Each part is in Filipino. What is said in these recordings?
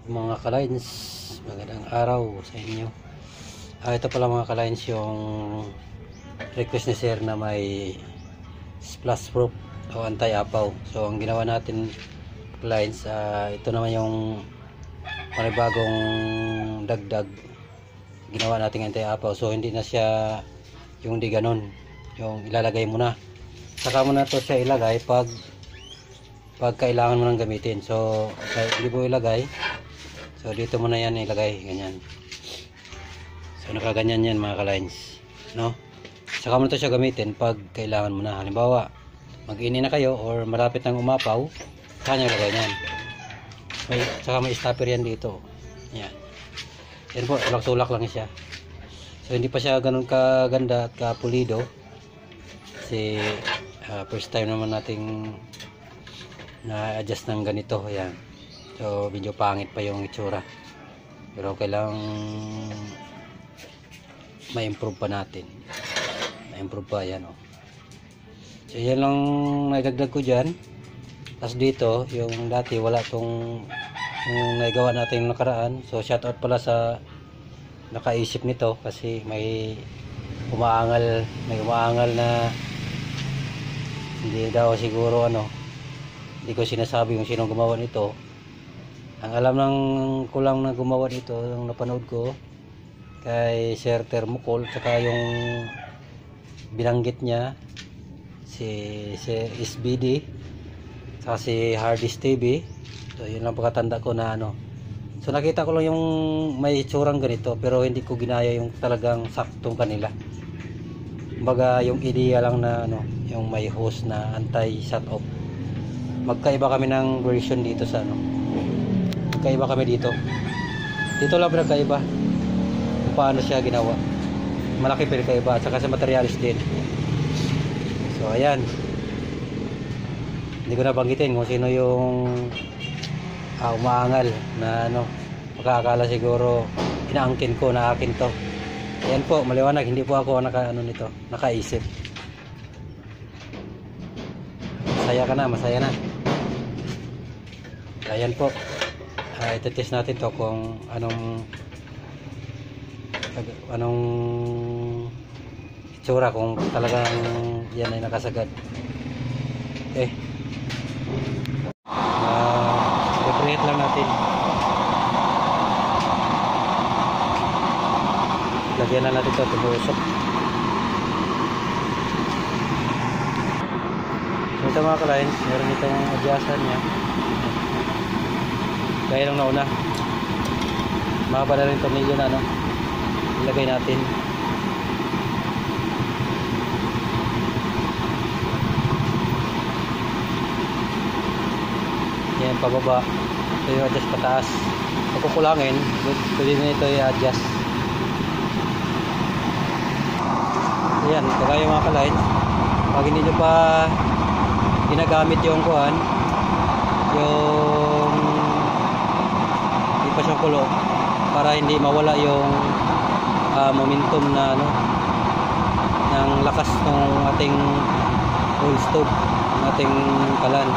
Mga kalines, magandang araw sa inyo. Ito pala mga kalines yung request ni sir na may splash proof o anti-apaw. So ang ginawa natin kalines, ito naman yung panibagong dagdag ginawa natin anti-apaw. So hindi na siya yung di ganon, yung ilalagay mo na, saka mo na to siya ilagay pag kailangan mo nang gamitin. So hindi mo ilagay, so dito mo na yan ilagay, ganyan. So nakaganyan yan mga kalines, no? Saka mo na to siya gamitin pag kailangan mo na. Halimbawa mag-ini na kayo or malapit nang umapaw, saka nyo ilagay yan. Saka may stopper yan dito, yan. Yan po, tulak-tulak lang siya. So hindi pa siya ganun kaganda at kapulido kasi first time naman nating na-adjust ng ganito, yan. So medyo pangit pa yung itsura, pero kailangang ma-improve pa natin, ma-improve pa yan, oh. So yan lang naidagdag ko dyan. Tapos dito yung dati wala tong yung nagawa natin yung nakaraan. So shout out pala sa nakaisip nito, kasi may umaangal na hindi daw siguro hindi ko sinasabi kung sino gumawa nito. Ang alam lang ko lang na gumawa nito, yung napanood ko kay Sir Thermocol, saka yung binanggit niya si SBD, saka si Hardis TV. So yun lang pagkatanda ko na so nakita ko lang yung may itsurang ganito, pero hindi ko ginaya yung talagang saktong kanila. Kumbaga yung idea lang na yung may hose na anti-shut off. Magkaiba kami ng version dito sa magkaiba kami dito lang pinagkaiba kung paano siya ginawa. Malaki pinagkaiba, at saka sa materialis din. So ayan, hindi ko na banggitin kung sino yung umaangal na makakala siguro inaangkin ko na akin to. Ayan po, maliwanag, hindi po ako nito, nakaisip. Masaya na. Ayan po, itetest natin to kung anong itsura, kung talagang yan ay nakasagad. Preheat lang natin. Lagyan na natin ito, tumusok. So ito mga kalines, meron itong adjustan niya. Gaya lang nauna, mahaba na rin tornilyo na ilagay natin. Yan, pababa. Ito yung adjust pataas. Pag kukulangin, pwede na ito i-adjust. Yan, kagaya mga kalines, pag hindi nyo pa ginagamit yung hindi pa siyang kulo, para hindi mawala yung momentum na ng lakas ng ating oil stove, ng ating kalan.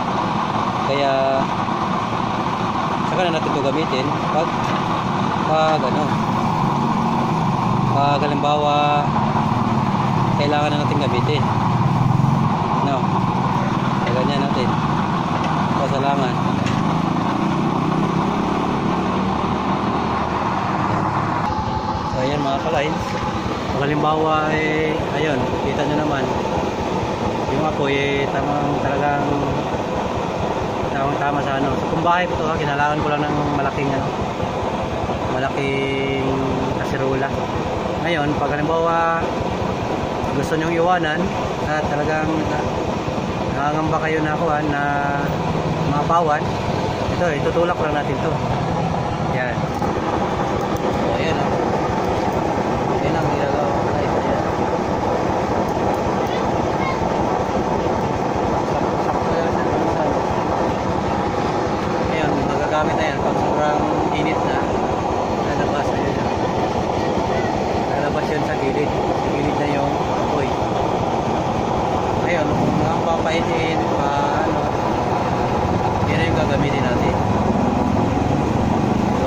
Kaya saka na natin ito gamitin pag halimbawa kailangan na natin gamitin, ganyan natin pasalangan. So ayan mga kalines, kung halimbawa ayun, kita nyo naman yung apoy talagang tama sa So kung bahay ko to, kailangan ko lang ng malaking kaserola. Ngayon pag halimbawa gusto nyong iwanan at talagang nangangamba kayo na na mapawan, ito itutulak lang natin to. Yan. So ayan yan ang ginagawa ko na ito. Ayan, magagamit na yan pag sobrang init na, lalabas yun sa gilid na yung apoy. Ngayon kung papainin yan yung gagamitin natin. So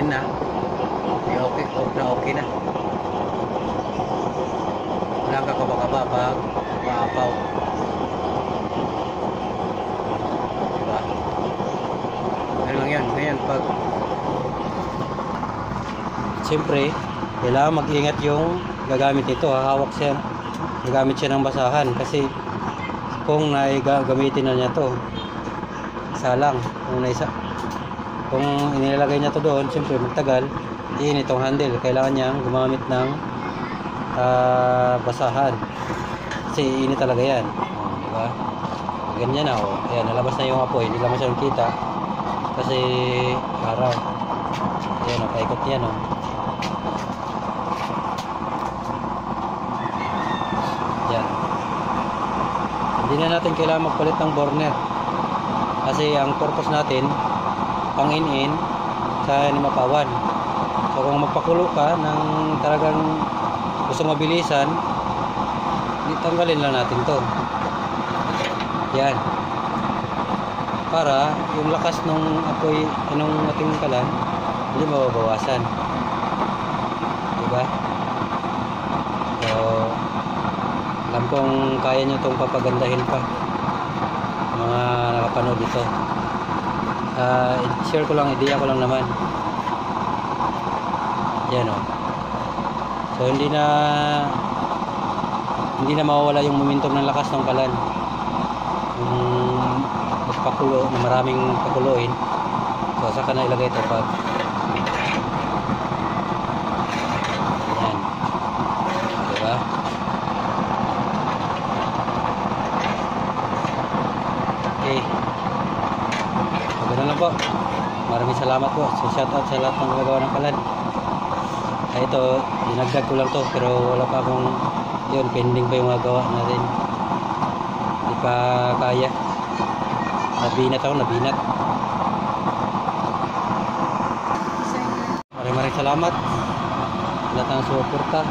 na, okay, okay na. Wala ka kababa pag maapaw. Diba? Ano lang yan. Ngayon pag siyempre kailangan mag-ingat yung gagamit nito. Hahawak siya, gagamit siya ng basahan kasi kung gamitin na niya to isa lang, kung inilalagay niya to doon, siyempre magtagal iinit itong handle. Kailangan niyang gumamit ng basahan kasi init talaga yan. Diba? Ganyan na. Ayan, nalabas na yung apoy, hindi lang masyadong kita kasi araw. Ayan, paikot yan. Yan. Hindi na natin kailangan magpalit ng burner kasi ang purpose natin pang in sa mapawan. So kung magpakulo ka ng talagang gusto mabilisan, tanggalin lang natin to. Yan, para yung lakas ng apoy nung ating kalan hindi mababawasan, diba? So alam kong kaya nyo itong papagandahin pa mga nakapanood dito. Share ko lang, idea ko lang naman. Yan o. So hindi na mawawala yung momentum ng lakas ng kalan kung magpakulo na maraming pakuloin. So saka na ilagay ito pag yan, diba? Okay, so ganoon lang po. Maraming salamat po. So shoutout sa lahat ng nagagawa ng kalan. Ito, dinagdag ko lang to pero wala pa akong yun, pending pa yung magawa natin. Hindi pa kaya. Nabinat ako, nabinat. Maraming salamat lahat ng suporta.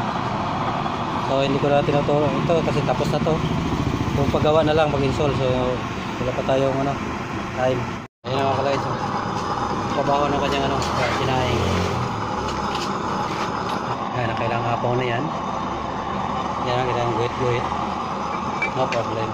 So hindi ko na tinuturo ito kasi tapos na to. Kung paggawa na lang, mag-install. So wala pa tayong time. Ayun mga guys, pabaho ng kanyang sinaing. Ayan, kailangan apaw na yan. Yan, kailangan guhit-guhit. No problem.